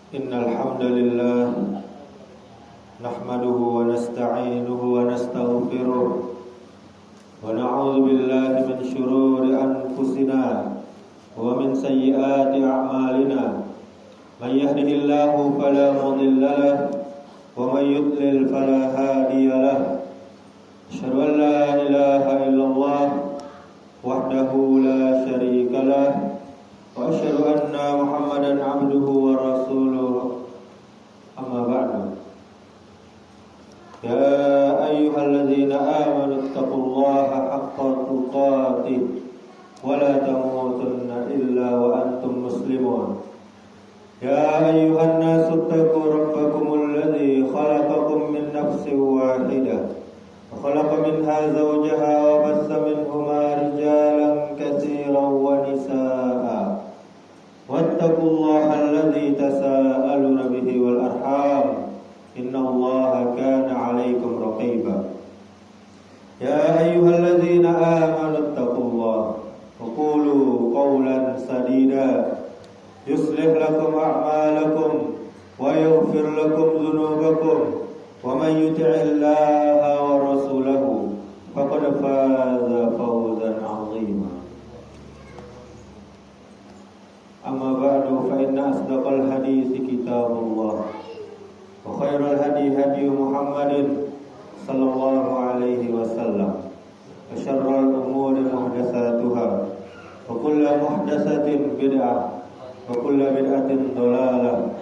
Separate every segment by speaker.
Speaker 1: Innal hamdalillah nahmaduhu wa nasta'inuhu wa nastaghfiruh wa na'udzu billahi min shururi anfusina wa min sayyiati a'malina. May yahdihillahu fala mudilla lahu wa may yudlil fala hadiya lahu. Asyhadu an la ilaha illallah wahdahu la syarika lahu wa asyhadu anna Muhammadan abduhu wa rasuluh. Amma ba'du. Ya ayyuhalladzina amanu taqullaha haqqa tuqatih wa la tamutunna illa wa antum muslimun. Ya ayyuhan nasu taqu rabbakumul ladzi khalaqakum min nafsin wahidah wa khalaqa minha zawjaha wa bassa minhuma rijalan katsiran wa nisaa'a. Wattaqullaha alladzi tasaaluna bihi wal arham innallaha kana 'alaikum raqiba. Ya ayyuhalladzina amanu taqullaha wa qulu qawlan sadida yuslih lakum a'malakum wa yaghfir lakum dhunubakum wa man yuti'illaha wa rasulahu faqad faza fawzan 'azima. Amma ba'du fa inna asdaqal hadithi kitabullah wa khairal hadi hadi Muhammadin sallallahu alaihi wasallam wa syarral umuri muhdatsatuha wa kullu muhdatsatin bid'ah wa kullu bid'atin dhalalah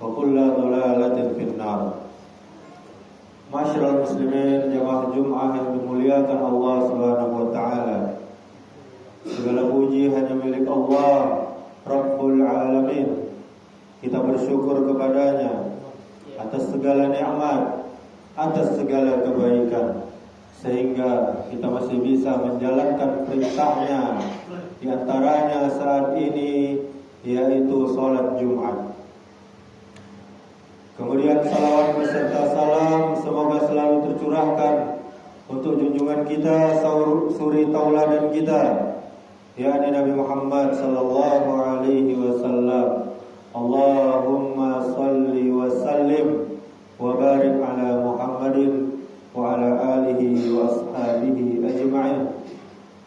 Speaker 1: wa kullu dhalalatin finnar. Masyarul muslimin, jamaah Jumat yang dimuliakan Allah Subhanahu wa taala. Segala puji hanya milik Allah Rabbul Alamin. Kita bersyukur kepadanya atas segala nikmat, atas segala kebaikan, sehingga kita masih bisa menjalankan perintahnya. Di antaranya saat ini yaitu salat Jumat. Kemudian salawat beserta salam semoga selalu tercurahkan untuk junjungan kita, suri tauladan kita, yakni Nabi Muhammad sallallahu alaihi wasallam. Allahumma salli wa sallim wa barik ala Muhammadin wa ala alihi wa ashabihi ajma'in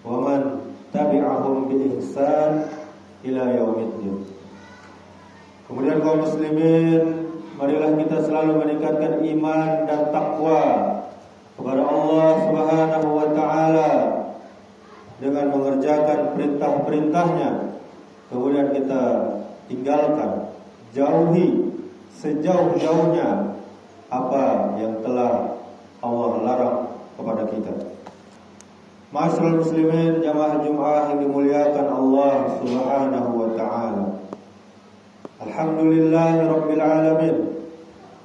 Speaker 1: wa man tabi'ahum bi ihsan ila yaumiddin. Kemudian kaum muslimin, marilah kita selalu meningkatkan iman dan takwa kepada Allah Subhanahu wa taala dengan mengerjakan perintah-perintahnya, kemudian kita tinggalkan, jauhi sejauh-jauhnya apa yang telah Allah larang kepada kita. Masyarul muslimin, jamaah Jumat yang dimuliakan Allah Subhanahu wa taala. Alhamdulillahirabbil alamin.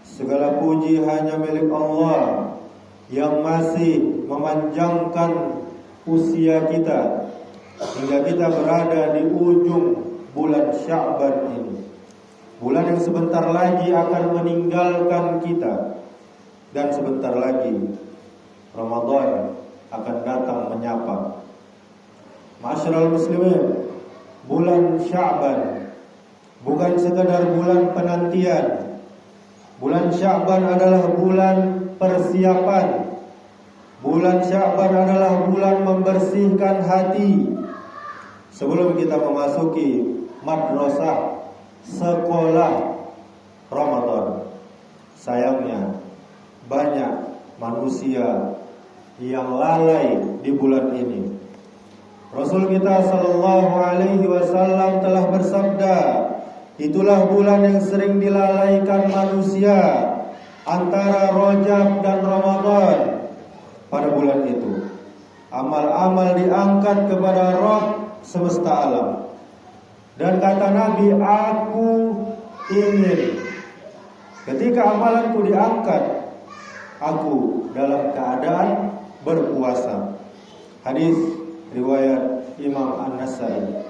Speaker 1: Segala puji hanya milik Allah yang masih memanjangkan usia kita hingga kita berada di ujung bulan Sya'ban ini, bulan yang sebentar lagi akan meninggalkan kita, dan sebentar lagi Ramadan akan datang menyapa. Masyarul muslimin, bulan Sya'ban bukan sekadar bulan penantian. Bulan Sya'ban adalah bulan persiapan. Bulan Sya'ban adalah bulan membersihkan hati sebelum kita memasuki madrasah, sekolah Ramadan. Sayangnya banyak manusia yang lalai di bulan ini. Rasul kita sallallahu alaihi wasallam telah bersabda, itulah bulan yang sering dilalaikan manusia antara Rajab dan Ramadan. Pada bulan itu amal-amal diangkat kepada Rabb semesta alam. Dan kata Nabi, aku ingin ketika amalanku diangkat, aku dalam keadaan berpuasa. Hadis riwayat Imam An-Nasai.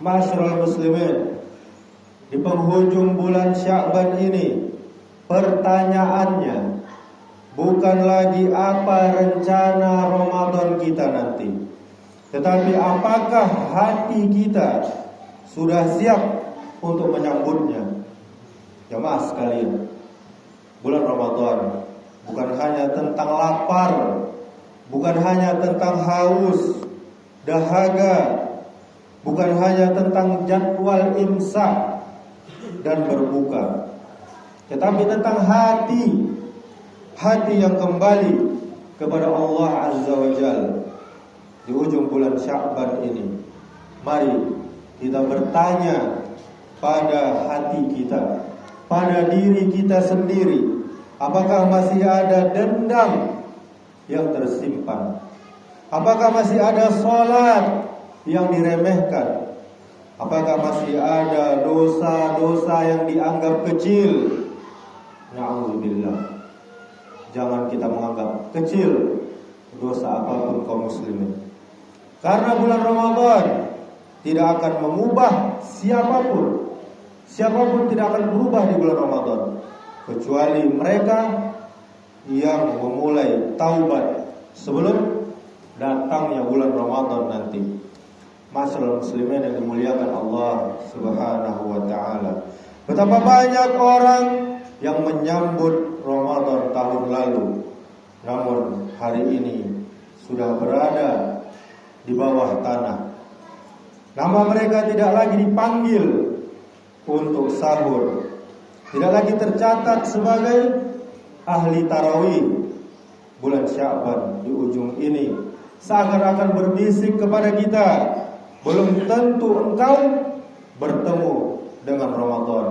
Speaker 1: Masyarul muslimin, di penghujung bulan Sya'ban ini, pertanyaannya bukan lagi apa rencana Ramadan kita nanti, tetapi apakah hati kita sudah siap untuk menyambutnya. Jamaah sekalian, bulan Ramadan bukan hanya tentang lapar, bukan hanya tentang haus, dahaga, bukan hanya tentang jadwal imsak dan berbuka, tetapi tentang hati yang kembali kepada Allah Azza wa Jalla. Di ujung bulan Sya'ban ini, mari kita bertanya pada hati kita, pada diri kita sendiri, apakah masih ada dendam yang tersimpan? Apakah masih ada salat yang diremehkan? Apakah masih ada dosa-dosa yang dianggap kecil? Na'udzubillah. Jangan kita menganggap kecil dosa apapun kaum muslimin. Karena bulan Ramadan tidak akan mengubah siapapun. Siapapun tidak akan berubah di bulan Ramadan kecuali mereka yang memulai taubat sebelum datangnya bulan Ramadan nanti. Masyaallah muslimin yang dimuliakan Allah Subhanahu wa taala. Betapa banyak orang yang menyambut Ramadan tahun lalu, namun hari ini sudah berada di bawah tanah. Nama mereka tidak lagi dipanggil untuk sahur, tidak lagi tercatat sebagai ahli tarawih. Bulan Sya'ban di ujung ini seakan-akan berbisik kepada kita, belum tentu engkau bertemu dengan Ramadan.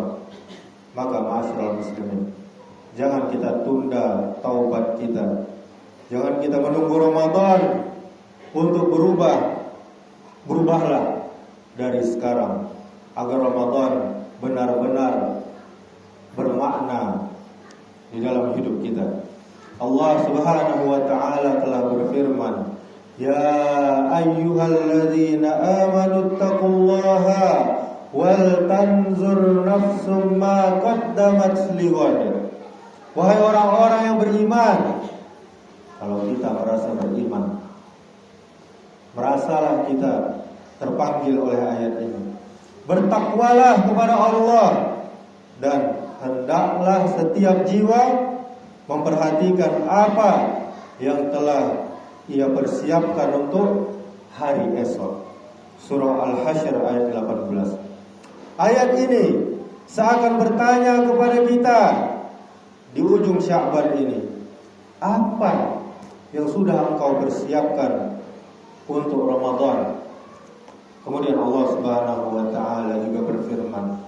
Speaker 1: Maka ma'asyiral muslimin, jangan kita tunda taubat kita. Jangan kita menunggu Ramadan untuk berubah. Berubahlah dari sekarang agar Ramadan benar-benar bermakna di dalam hidup kita. Allah Subhanahu wa taala telah berfirman, "Ya ayyuhalladzina amanu taqullaha wal tanzur nafsum ma qaddamat lighad." Wahai orang-orang yang beriman, kalau kita merasa beriman, merasalah kita terpanggil oleh ayat ini. Bertakwalah kepada Allah dan hendaklah setiap jiwa memperhatikan apa yang telah ia persiapkan untuk hari esok. Surah Al-Hasyr ayat 18. Ayat ini seakan bertanya kepada kita di ujung Sya'ban ini, apa yang sudah engkau persiapkan untuk Ramadan? Kemudian Allah Subhanahu wa taala juga berfirman,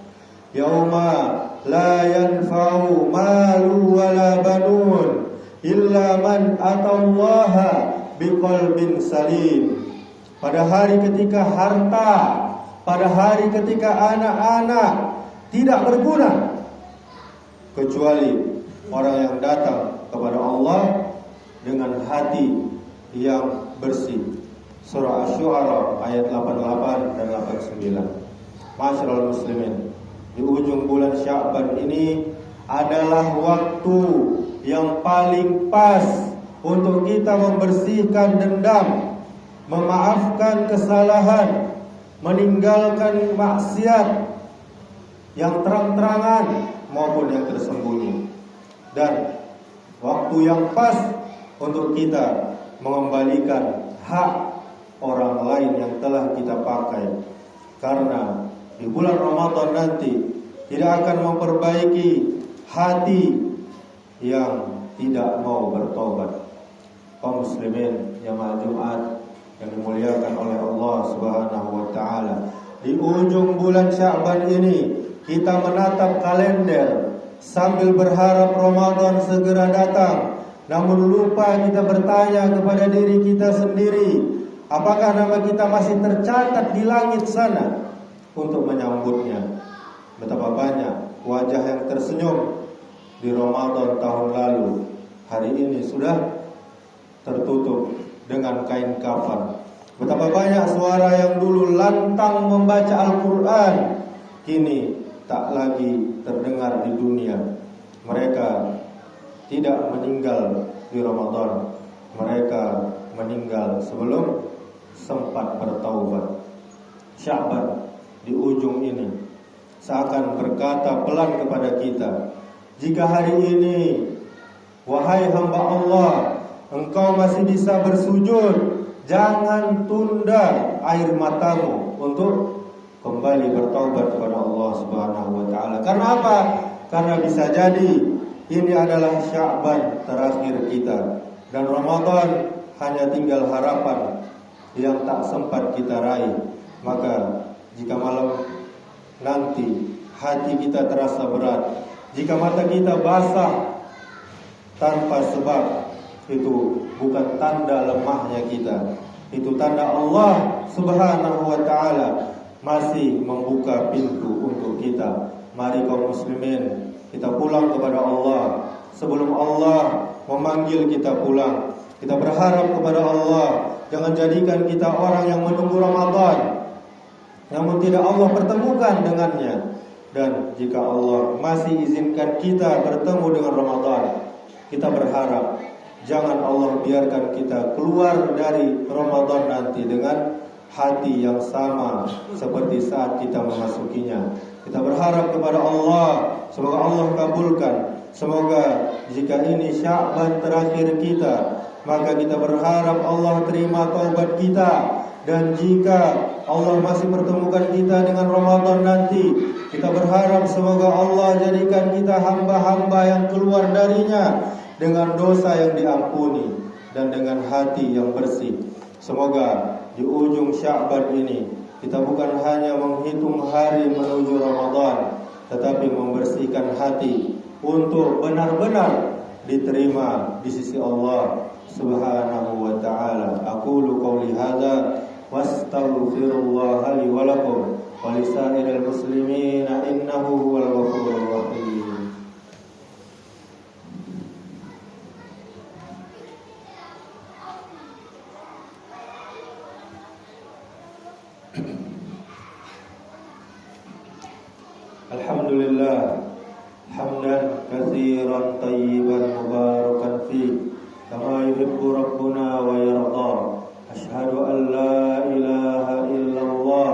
Speaker 1: "Yauma la yanfa'u malu wala banun illa man atallaha biqalbin salim." Pada hari ketika harta, pada hari ketika anak-anak tidak berguna kecuali orang yang datang kepada Allah dengan hati yang bersih. Surah Asy-Syu'ara ayat 88 dan 89. Masyaallah muslimin, di ujung bulan Sya'ban ini adalah waktu yang paling pas untuk kita membersihkan dendam, memaafkan kesalahan, meninggalkan maksiat yang terang-terangan maupun yang tersembunyi, dan waktu yang pas untuk kita mengembalikan hak orang lain yang telah kita pakai. Karena di bulan Ramadan nanti tidak akan memperbaiki hati yang tidak mau bertobat. Kaum muslimin jamaah Jumat yang dimuliakan oleh Allah Subhanahu wa taala, di ujung bulan Sya'ban ini kita menatap kalender sambil berharap Ramadan segera datang, namun lupa kita bertanya kepada diri kita sendiri, apakah nama kita masih tercatat di langit sana untuk menyambutnya? Betapa banyak wajah yang tersenyum di Ramadan tahun lalu, hari ini sudah tertutup dengan kain kafan. Betapa banyak suara yang dulu lantang membaca Al-Quran, kini tak lagi terdengar di dunia. Mereka tidak meninggal di Ramadan, mereka meninggal sebelum sempat bertaubat. Sya'ban di ujung ini seakan berkata pelan kepada kita, jika hari ini, wahai hamba Allah, engkau masih bisa bersujud, jangan tunda air matamu untuk kembali bertaubat kepada Allah Subhanahu wa taala. Karena apa? Karena bisa jadi ini adalah Sya'ban terakhir kita, dan Ramadan hanya tinggal harapan yang tak sempat kita raih. Maka jika malam nanti hati kita terasa berat, jika mata kita basah tanpa sebab, itu bukan tanda lemahnya kita, itu tanda Allah Subhanahu wa ta'ala masih membuka pintu untuk kita. Mari kaum muslimin, kita pulang kepada Allah sebelum Allah memanggil kita pulang. Kita berharap kepada Allah, jangan jadikan kita orang yang menunggu Ramadan namun tidak Allah pertemukan dengannya. Dan jika Allah masih izinkan kita bertemu dengan Ramadan, kita berharap jangan Allah biarkan kita keluar dari Ramadan nanti dengan hati yang sama seperti saat kita memasukinya. Kita berharap kepada Allah, semoga Allah kabulkan. Semoga jika ini Sya'ban terakhir kita, maka kita berharap Allah terima taubat kita. Dan jika Allah masih pertemukan kita dengan Ramadan nanti, kita berharap semoga Allah jadikan kita hamba-hamba yang keluar darinya dengan dosa yang diampuni dan dengan hati yang bersih. Semoga di ujung Sya'ban ini kita bukan hanya menghitung hari menuju Ramadan, tetapi membersihkan hati untuk benar-benar diterima di sisi Allah Subhanahu wa ta'ala. Aqulu qawli hadza wastaghfirullah li wa lakum wa lisairil muslimin innahu huwal ghafurur rahim. Alhamdulillah hamdan katsiran tayyiban mubarakan fi kama yuhibbu rabbuna wa yarda. Asyhadu an la ilaha illallah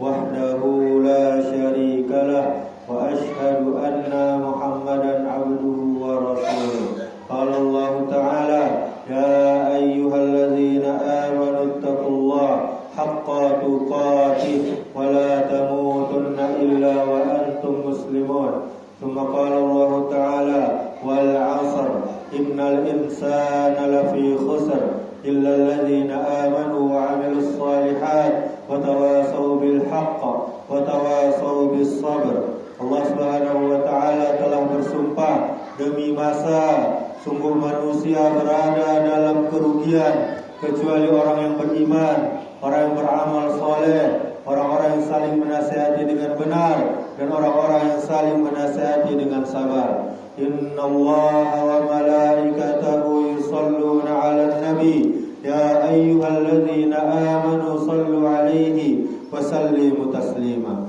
Speaker 1: wahdahu la syarika lah wa asyhadu anna Muhammadan abduhu wa rasuluh. Qala Allah ta'ala, ya ayyuhalladzina amanu taqullaha haqqa tuqatih wa la tamutunna illa wa antum muslimun. Tsumma qala Allah ta'ala, wal 'asr innal insana lafi khusr illa alladzina amanu wa 'amilus shalihat wa tawasaw bil haqq wa tawasaw bis sabr. Allah Subhanahu wa ta'ala telah bersumpah, demi masa sungguh manusia berada dalam kerugian kecuali orang yang beriman, orang yang beramal soleh, orang-orang yang saling menasihati dengan benar, dan orang-orang yang saling menasihati dengan sabar. Innallaha wa malaikatahu yusalluna 'alan nabi ya ayyuhalladzina amanu sallu 'alaihi wa sallimu taslima.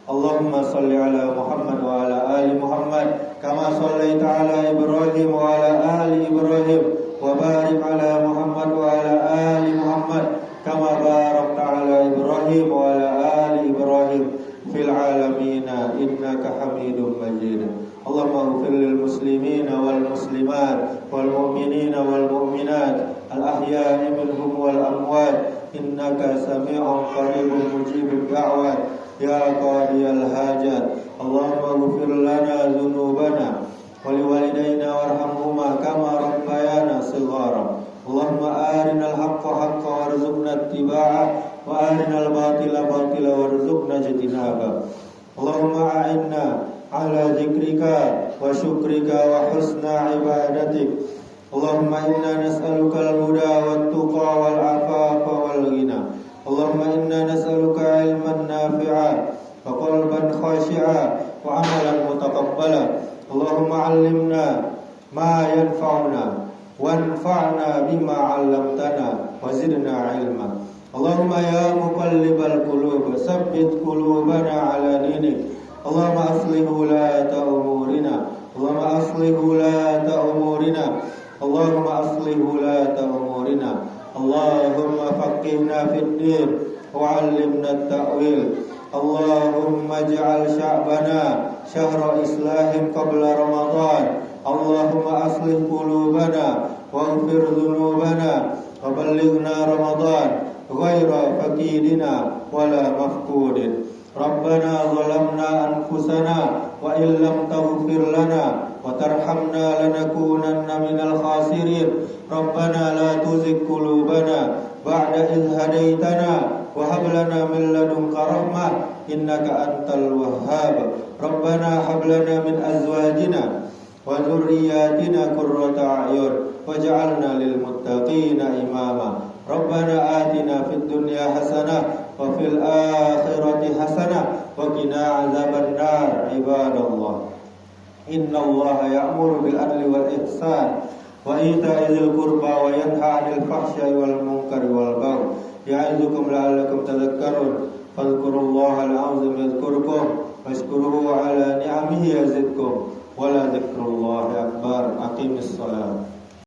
Speaker 1: Allahumma salli ala Muhammad wa ala ali Muhammad kama sallaita ala Ibrahim wa ala ali Ibrahim wa barik ala Muhammad wa ala ali Muhammad kama barakta ala Ibrahim wa ala ali Ibrahim fil alamin innaka Hamidum Majid. Allahumma ighfir lil muslimina wal muslimat wal mu'minina wal mu'minat al ahya'i minhum wal amwat innaka sami'un qaribun mujibud da'wat ya qadiyal hajat. Allahumma ighfir lana dhunubana wa liwalidayna warhamhuma kama rabbayana shighara. Allahumma arinal haqqa haqqan warzuqna ittiba'ah wa arinal batila batila warzuqna ijtinabah. Allahumma a'inna ala dzikrika wa syukrika wa husna ibadatik. Allahumma inna nas'aluka al-huda wat tuqa wal afafa wal ghina. Allahumma inna nas'aluka ilman nafi'a wa qalban khashi'a wa amalan mutaqabbala. Allahumma 'allimna ma yanfa'una wanfa'na bima 'allamtana wa zidna 'ilma. Allahumma ya muqallibal qulub tsabbit qulubana 'ala dinik. Allahumma aslih ulata umurina. Allahumma aslih ulata umurina. Allahumma aslih ulata umurina. Allahumma faqihna fid din wa 'allimna at-ta'wil. اللهم اجعل شعبنا شهر إصلاح قبل رمضان. اللهم أصلح قلوبنا واغفر ذنوبنا وبلغنا رمضان غير فقيدنا ولا مفقود. ربنا ظلمنا أنفسنا وإن لم تغفر لنا وترحمنا لنكونن من الخاسرين. ربنا لا تزغ قلوبنا بعد إذ هديتنا وهب لنا من لدنك رحمة إنك أنت الوهاب. ربنا هب لنا من أزواجنا وذرياتنا قرة أعين واجعلنا للمتقين إماما. ربنا آتنا في الدنيا حسنة وفي الآخرة حسنة وقنا عذاب النار. عباد الله إن الله يأمر بالعدل والإحسان وإيتاء ذي القربى وينهى عن الفحشاء والمنكر والبغي يعظكم لعلكم تذكرون. فاذكروا الله العظيم يذكركم واشكروه على نعمه يزدكم ولذكر الله أكبر. أقيم الصلاة.